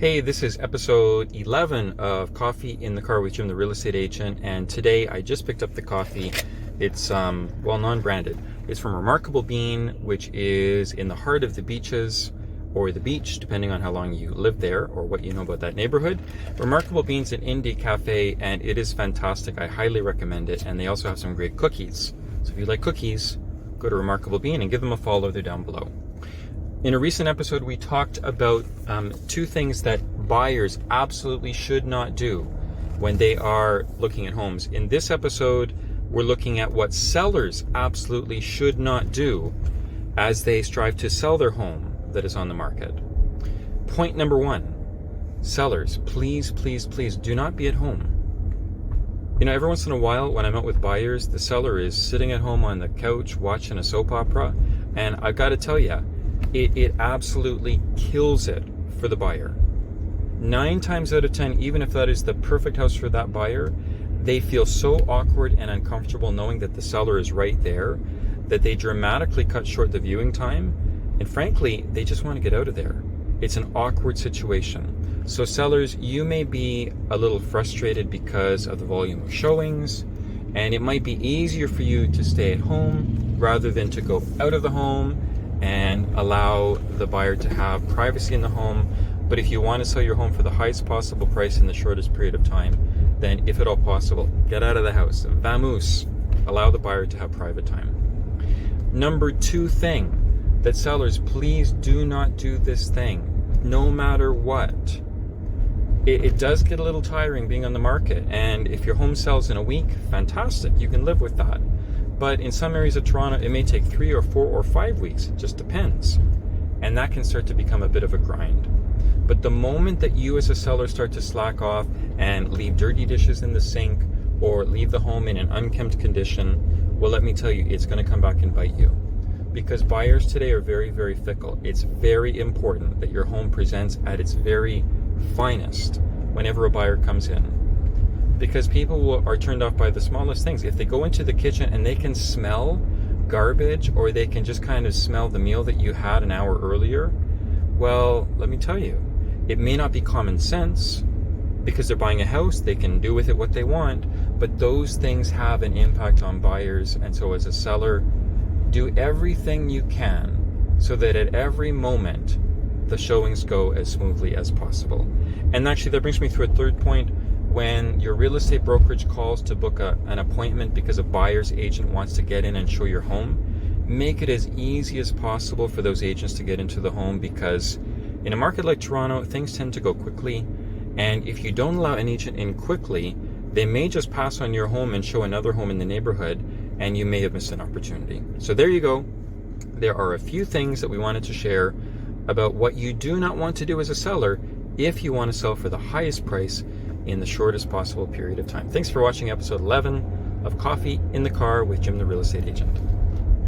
Hey, this is episode 11 of Coffee in the Car with Jim, the real estate agent. And today I just picked up the coffee. It's, non-branded. It's from Remarkable Bean, which is in the heart of the beaches or the beach, depending on how long you live there or what you know about that neighborhood. Remarkable Bean's an indie cafe and it is fantastic. I highly recommend it. And they also have some great cookies. So if you like cookies, go to Remarkable Bean and give them a follow. They're down below. In a recent episode, we talked about two things that buyers absolutely should not do when they are looking at homes. In this episode, we're looking at what sellers absolutely should not do as they strive to sell their home that is on the market. Point number one, sellers, please, please, please do not be at home. You know, every once in a while when I'm out with buyers, the seller is sitting at home on the couch watching a soap opera, and I've got to tell you, it absolutely kills it for the buyer. 9 times out of 10, even if that is the perfect house for that buyer, they feel so awkward and uncomfortable knowing that the seller is right there that they dramatically cut short the viewing time. And frankly, they just want to get out of there. It's an awkward situation. So sellers, you may be a little frustrated because of the volume of showings, and it might be easier for you to stay at home rather than to go out of the home and allow the buyer to have privacy in the home. But if you want to sell your home for the highest possible price in the shortest period of time, then if at all possible, get out of the house. Vamoose. Allow the buyer to have private time. Number 2 thing, that sellers, please do not do this thing, no matter what. It does get a little tiring being on the market, and if your home sells in a week, fantastic, you can live with that. But in some areas of Toronto, it may take 3 or 4 or 5 weeks. It just depends. And that can start to become a bit of a grind. But the moment that you as a seller start to slack off and leave dirty dishes in the sink or leave the home in an unkempt condition, well, let me tell you, it's going to come back and bite you. Because buyers today are very, very fickle. It's very important that your home presents at its very finest whenever a buyer comes in. Because people are turned off by the smallest things. If they go into the kitchen and they can smell garbage, or they can just kind of smell the meal that you had an hour earlier, well, let me tell you, it may not be common sense because they're buying a house, they can do with it what they want, but those things have an impact on buyers. And so as a seller, do everything you can so that at every moment the showings go as smoothly as possible. And actually that brings me to a third point. When your real estate brokerage calls to book an appointment because a buyer's agent wants to get in and show your home, make it as easy as possible for those agents to get into the home, because in a market like Toronto, things tend to go quickly. And if you don't allow an agent in quickly, they may just pass on your home and show another home in the neighborhood, and you may have missed an opportunity. So there you go. There are a few things that we wanted to share about what you do not want to do as a seller if you want to sell for the highest price in the shortest possible period of time. Thanks for watching episode 11 of Coffee in the Car with Jim, the real estate agent.